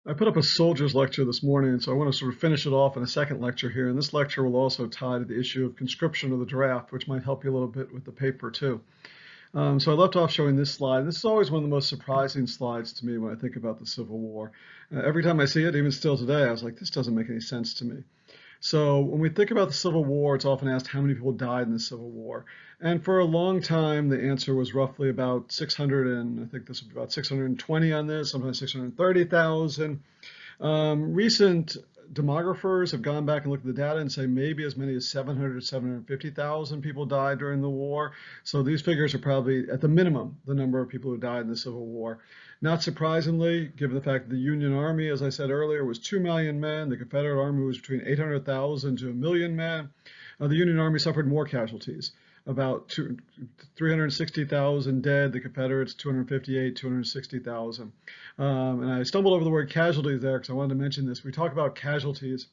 I put up a soldiers lecture this morning, so I want to sort of finish it off in a second lecture here. And this lecture will also tie to the issue of conscription of the draft, which might help you a little bit with the paper too. So I left off showing this slide. This is always one of the most surprising slides to me when I think about the Civil War. Every time I see it, even still today, I was like, this doesn't make any sense to me. So when we think about the Civil War, it's often asked how many people died in the Civil War. And for a long time, the answer was roughly about 600, and I think this would be about 620 on this, sometimes 630,000. Recent demographers have gone back and looked at the data and say maybe as many as 700 to 750,000 people died during the war. So these figures are probably at the minimum the number of people who died in the Civil War. Not surprisingly, given the fact that the Union Army, as I said earlier, was 2 million men, the Confederate Army was between 800,000 to a million men. The Union Army suffered more casualties, about 360,000 dead, the Confederates 258, 260,000. And I stumbled over the word casualties there because I wanted to mention this. We talk about casualties.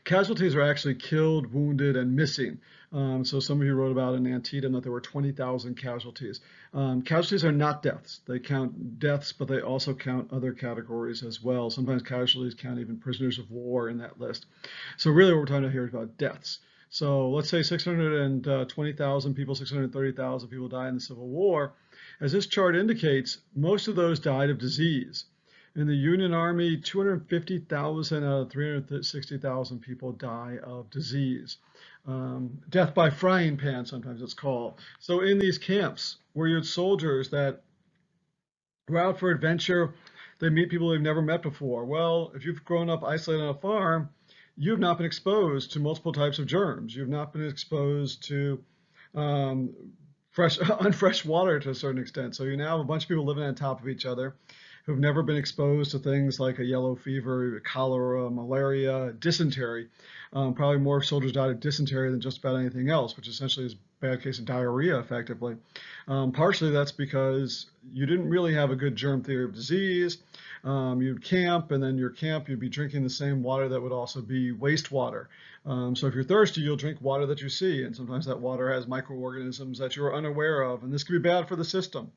Casualties are actually killed, wounded, and missing. So some of you wrote about in Antietam that there were 20,000 casualties. Casualties are not deaths. They count deaths, but they also count other categories as well. Sometimes casualties count even prisoners of war in that list. So really what we're talking about here is about deaths. So let's say 620,000 people, 630,000 people died in the Civil War. As this chart indicates, most of those died of disease. In the Union Army, 250,000 out of 360,000 people die of disease. Death by frying pan, sometimes it's called. So in these camps where you had soldiers that were out for adventure, they meet people they've never met before. Well, if you've grown up isolated on a farm, you've not been exposed to multiple types of germs. You've not been exposed to unfresh water to a certain extent. So you now have a bunch of people living on top of each other who've never been exposed to things like a yellow fever, cholera, malaria, dysentery. Probably more soldiers died of dysentery than just about anything else, which essentially is a bad case of diarrhea, effectively. Partially that's because you didn't really have a good germ theory of disease. You'd camp, and then your camp, you'd be drinking the same water that would also be wastewater. So if you're thirsty, you'll drink water that you see, and sometimes that water has microorganisms that you're unaware of, and this can be bad for the system.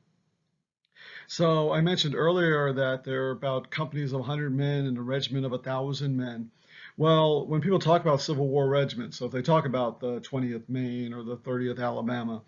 So I mentioned earlier that there are about companies of 100 men and a regiment of 1,000 men. Well, when people talk about Civil War regiments, so if they talk about the 20th Maine or the 30th Alabama,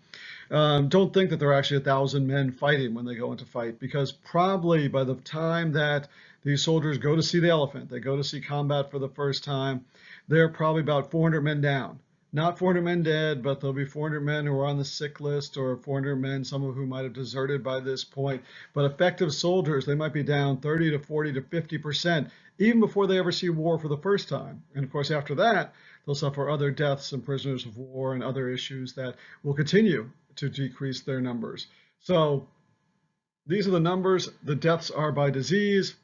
don't think that there are actually 1,000 men fighting when they go into fight, because probably by the time that these soldiers go to see the elephant, they go to see combat for the first time, they're probably about 400 men down. Not 400 men dead, but there'll be 400 men who are on the sick list, or 400 men, some of whom might have deserted by this point. But effective soldiers, they might be down 30 to 40 to 50%, even before they ever see war for the first time. And of course, after that, they'll suffer other deaths and prisoners of war and other issues that will continue to decrease their numbers. So these are the numbers. The deaths are by disease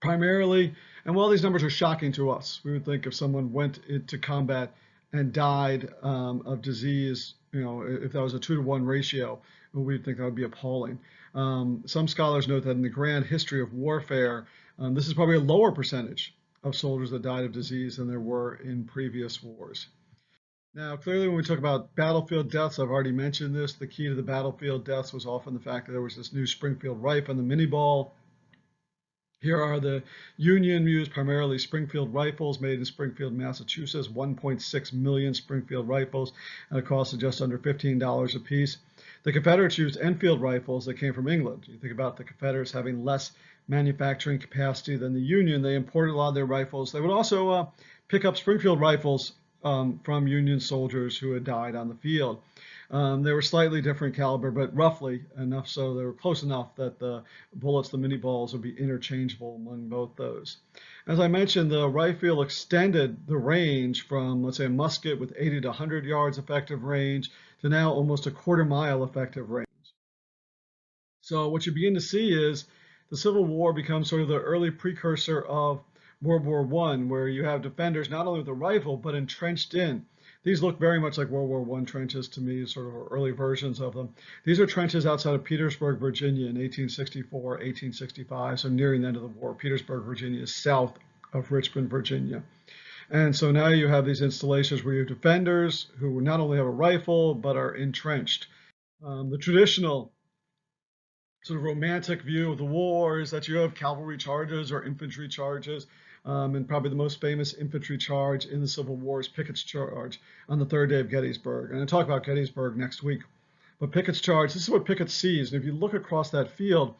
primarily. And while these numbers are shocking to us, we would think if someone went into combat and died of disease, if that was a 2-to-1 ratio, we'd think that would be appalling. Some scholars note that in the grand history of warfare, this is probably a lower percentage of soldiers that died of disease than there were in previous wars. Now, clearly, when we talk about battlefield deaths, I've already mentioned this. The key to the battlefield deaths was often the fact that there was this new Springfield rifle and the mini ball. Here are the Union-used primarily Springfield rifles made in Springfield, Massachusetts, 1.6 million Springfield rifles at a cost of just under $15 a piece. The Confederates used Enfield rifles that came from England. You think about the Confederates having less manufacturing capacity than the Union. They imported a lot of their rifles. They would also pick up Springfield rifles from Union soldiers who had died on the field. They were slightly different caliber, but roughly enough so they were close enough that the bullets, the mini balls, would be interchangeable among both those. As I mentioned, the rifle extended the range from, let's say, a musket with 80 to 100 yards effective range to now almost a quarter-mile effective range. So what you begin to see is the Civil War becomes sort of the early precursor of World War I, where you have defenders not only with a rifle, but entrenched in. These look very much like World War I trenches to me, sort of early versions of them. These are trenches outside of Petersburg, Virginia in 1864, 1865, so nearing the end of the war. Petersburg, Virginia is south of Richmond, Virginia. And so now you have these installations where you have defenders who not only have a rifle, but are entrenched. The traditional sort of romantic view of the war is that you have cavalry charges or infantry charges. And probably the most famous infantry charge in the Civil War is Pickett's charge on the third day of Gettysburg. And I'll talk about Gettysburg next week. But Pickett's charge, this is what Pickett sees. And if you look across that field,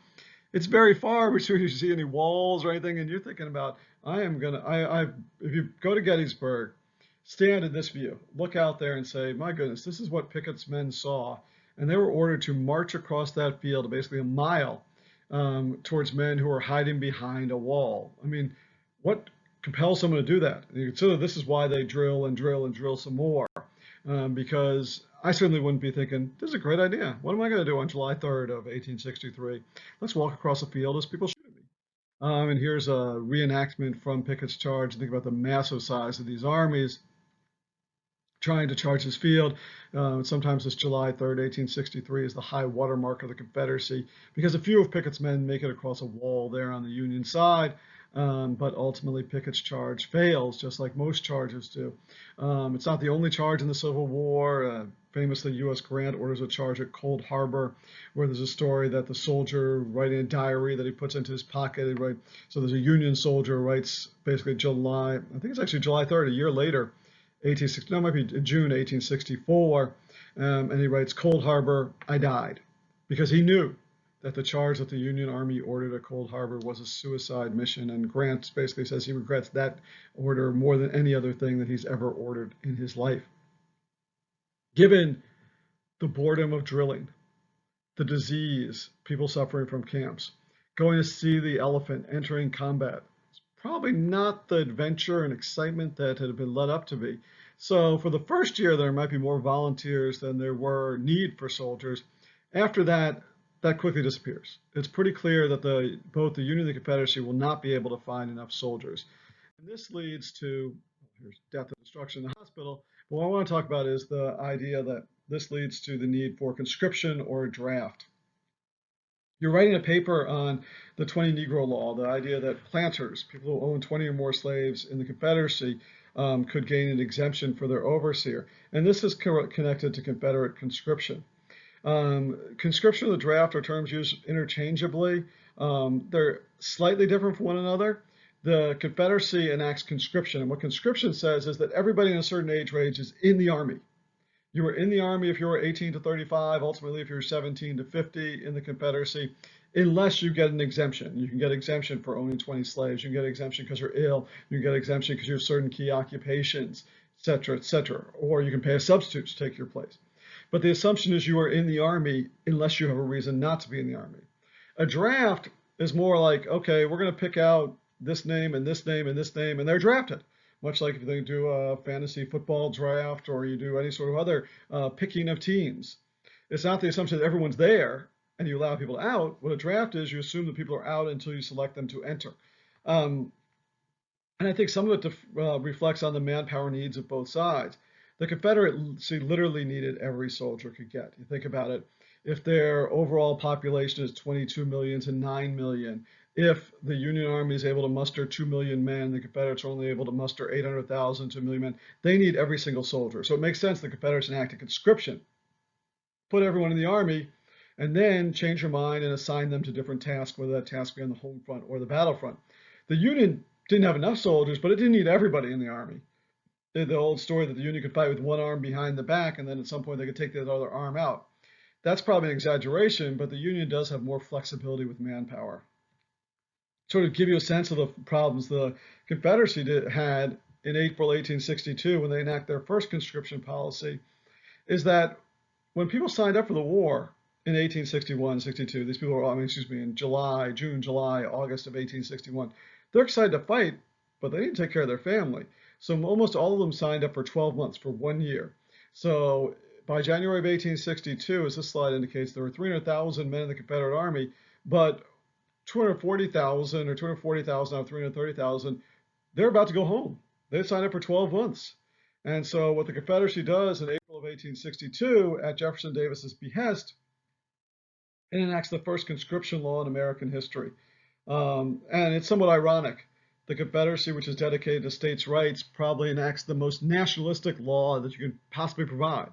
it's very far between you see any walls or anything. And you're thinking about, if you go to Gettysburg, stand in this view, look out there and say, my goodness, this is what Pickett's men saw. And they were ordered to march across that field, basically a mile, towards men who are hiding behind a wall. I mean, what compels someone to do that? And you consider this is why they drill and drill and drill some more, because I certainly wouldn't be thinking, this is a great idea. What am I going to do on July 3rd of 1863? Let's walk across a field as people shoot at me. And here's a reenactment from Pickett's charge. Think about the massive size of these armies trying to charge this field. Sometimes this July 3rd, 1863 is the high water mark of the Confederacy because a few of Pickett's men make it across a wall there on the Union side. But ultimately Pickett's charge fails, just like most charges do. It's not the only charge in the Civil War. Famously, U.S. Grant orders a charge at Cold Harbor, where there's a story that the soldier writing a diary that he puts into his pocket. So there's a Union soldier writes basically I think it's actually July 3rd, a year later, 1860, no, it might be June 1864, and he writes, Cold Harbor, I died, because he knew that the charge that the Union Army ordered at Cold Harbor was a suicide mission, and Grant basically says he regrets that order more than any other thing that he's ever ordered in his life. Given the boredom of drilling, the disease, people suffering from camps, going to see the elephant entering combat, probably not the adventure and excitement that had been led up to be. So for the first year, there might be more volunteers than there were need for soldiers. After that, that quickly disappears. It's pretty clear that both the Union and the Confederacy will not be able to find enough soldiers. And this leads to, here's death and destruction in the hospital. But what I want to talk about is the idea that this leads to the need for conscription or draft. You're writing a paper on the 20 Negro Law, the idea that planters, people who own 20 or more slaves in the Confederacy, could gain an exemption for their overseer. And this is connected to Confederate conscription. Conscription and the draft are terms used interchangeably. They're slightly different from one another. The Confederacy enacts conscription, and what conscription says is that everybody in a certain age range is in the Army. You were in the Army if you were 18 to 35, ultimately if you were 17 to 50 in the Confederacy, unless you get an exemption. You can get exemption for owning 20 slaves. You can get exemption because you're ill. You can get exemption because you have certain key occupations, et cetera. Or you can pay a substitute to take your place. But the assumption is you are in the Army unless you have a reason not to be in the Army. A draft is more like, okay, we're going to pick out this name and this name and this name, and they're drafted. Much like if they do a fantasy football draft or you do any sort of other picking of teams. It's not the assumption that everyone's there and you allow people out. What a draft is, you assume that people are out until you select them to enter. And I think some of it reflects on the manpower needs of both sides. The Confederacy literally needed every soldier could get. You think about it, if their overall population is 22 million to 9 million, if the Union Army is able to muster 2 million men, the Confederates are only able to muster 800,000 to 1 million men, they need every single soldier. So it makes sense the Confederates enacted conscription, put everyone in the Army, and then change your mind and assign them to different tasks, whether that task be on the home front or the battlefront. The Union didn't have enough soldiers, but it didn't need everybody in the Army. The old story that the Union could fight with one arm behind the back, and then at some point they could take the other arm out. That's probably an exaggeration, but the Union does have more flexibility with manpower. Sort of give you a sense of the problems the Confederacy had in April 1862 when they enacted their first conscription policy, is that when people signed up for the war in 1861, 62, these people were, in June, July, August of 1861, they're excited to fight, but they didn't take care of their family. So almost all of them signed up for 12 months, for 1 year. So by January of 1862, as this slide indicates, there were 300,000 men in the Confederate Army, but 240,000 or 240,000 out of 330,000, they're about to go home. They signed up for 12 months. And so what the Confederacy does in April of 1862, at Jefferson Davis's behest, it enacts the first conscription law in American history. And it's somewhat ironic. The Confederacy, which is dedicated to states' rights, probably enacts the most nationalistic law that you can possibly provide.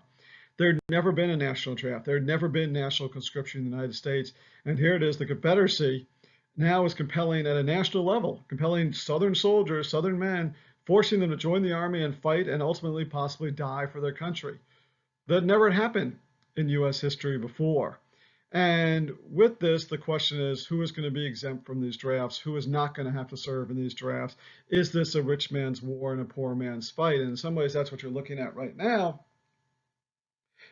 There had never been a national draft. There had never been national conscription in the United States. And here it is, the Confederacy now is compelling at a national level, compelling Southern soldiers, Southern men, forcing them to join the army and fight and ultimately possibly die for their country. That never happened in U.S. history before. And with this, the question is, who is going to be exempt from these drafts? Who is not going to have to serve in these drafts? Is this a rich man's war and a poor man's fight? And in some ways, that's what you're looking at right now.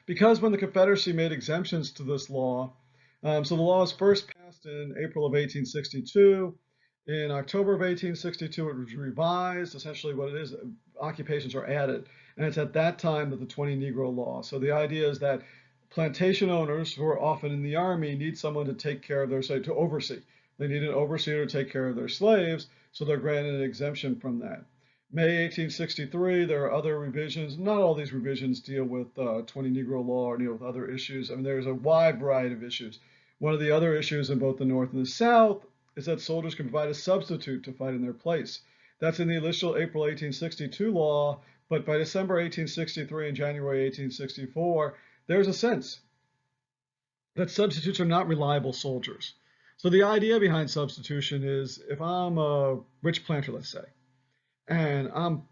Because when the Confederacy made exemptions to this law, so the law was first passed in April of 1862. In October of 1862, it was revised. Essentially, what it is, occupations are added. And it's at that time that the 20 Negro Law. So the idea is that plantation owners who are often in the army need someone to take care of their, to oversee. They need an overseer to take care of their slaves, so they're granted an exemption from that. May 1863, there are other revisions. Not all these revisions deal with 20 Negro Law or deal with other issues. I mean, there's a wide variety of issues. One of the other issues in both the North and the South is that soldiers can provide a substitute to fight in their place. That's in the initial April 1862 law, but by December 1863 and January 1864, there's a sense that substitutes are not reliable soldiers. So the idea behind substitution is if I'm a rich planter, let's say, and I'm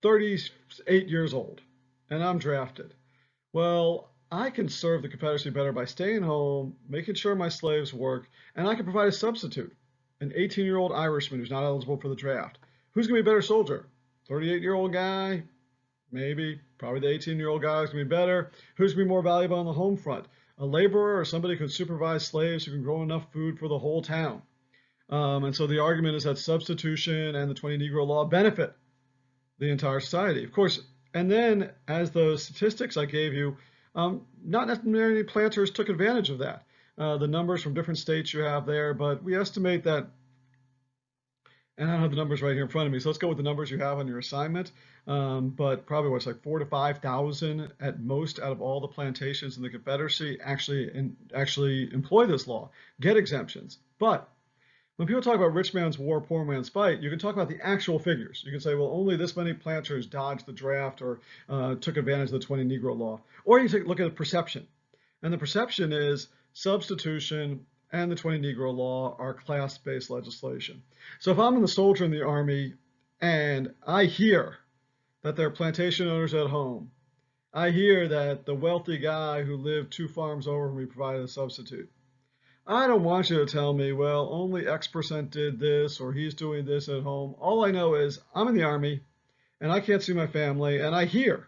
38 years old and I'm drafted, well, I can serve the Confederacy better by staying home, making sure my slaves work, and I can provide a substitute, an 18-year-old Irishman who's not eligible for the draft. Who's going to be a better soldier? 38-year-old guy? Maybe. Probably the 18-year-old guy is going to be better. Who's going to be more valuable on the home front? A laborer or somebody who can supervise slaves who can grow enough food for the whole town? And so the argument is that substitution and the 20 Negro Law benefit the entire society. Of course, and then as those statistics I gave you, not necessarily planters took advantage of that. The numbers from different states you have there, but we estimate that, and I don't have the numbers right here in front of me, so let's go with the numbers you have on your assignment. But probably what's like 4,000 to 5,000 at most out of all the plantations in the Confederacy actually employ this law, get exemptions. But when people talk about rich man's war, poor man's fight, you can talk about the actual figures. You can say, well, only this many planters dodged the draft or took advantage of the 20 Negro Law. Or you take a look at perception. And the perception is substitution and the 20 Negro Law are class-based legislation. So if I'm a soldier in the Army and I hear that there are plantation owners at home, I hear that the wealthy guy who lived 2 farms over from me provided a substitute. I don't want you to tell me, well, only X% did this or he's doing this at home. All I know is I'm in the Army and I can't see my family, and I hear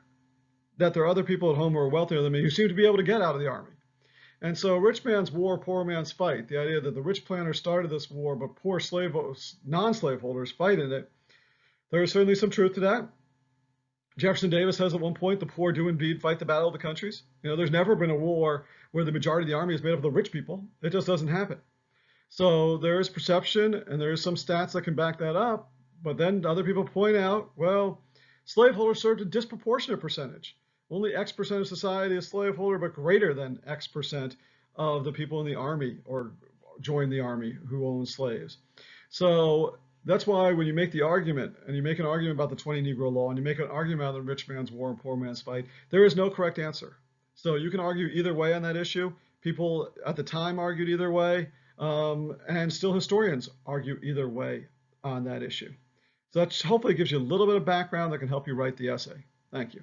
that there are other people at home who are wealthier than me who seem to be able to get out of the Army. And so rich man's war, poor man's fight, the idea that the rich planter started this war, but poor non-slave holders fight in it, there is certainly some truth to that. Jefferson Davis says at one point, the poor do indeed fight the battle of the countries. You know, there's never been a war where the majority of the army is made up of the rich people. It just doesn't happen. So there is perception, and there is some stats that can back that up. But then other people point out, well, slaveholders served a disproportionate percentage. Only X% of society is slaveholder, but greater than X% of the people in the army or join the army who own slaves. So that's why when you make the argument, and you make an argument about the 20 Negro Law, and you make an argument about the rich man's war and poor man's fight, there is no correct answer. So you can argue either way on that issue. People at the time argued either way, and still historians argue either way on that issue. So that hopefully gives you a little bit of background that can help you write the essay. Thank you.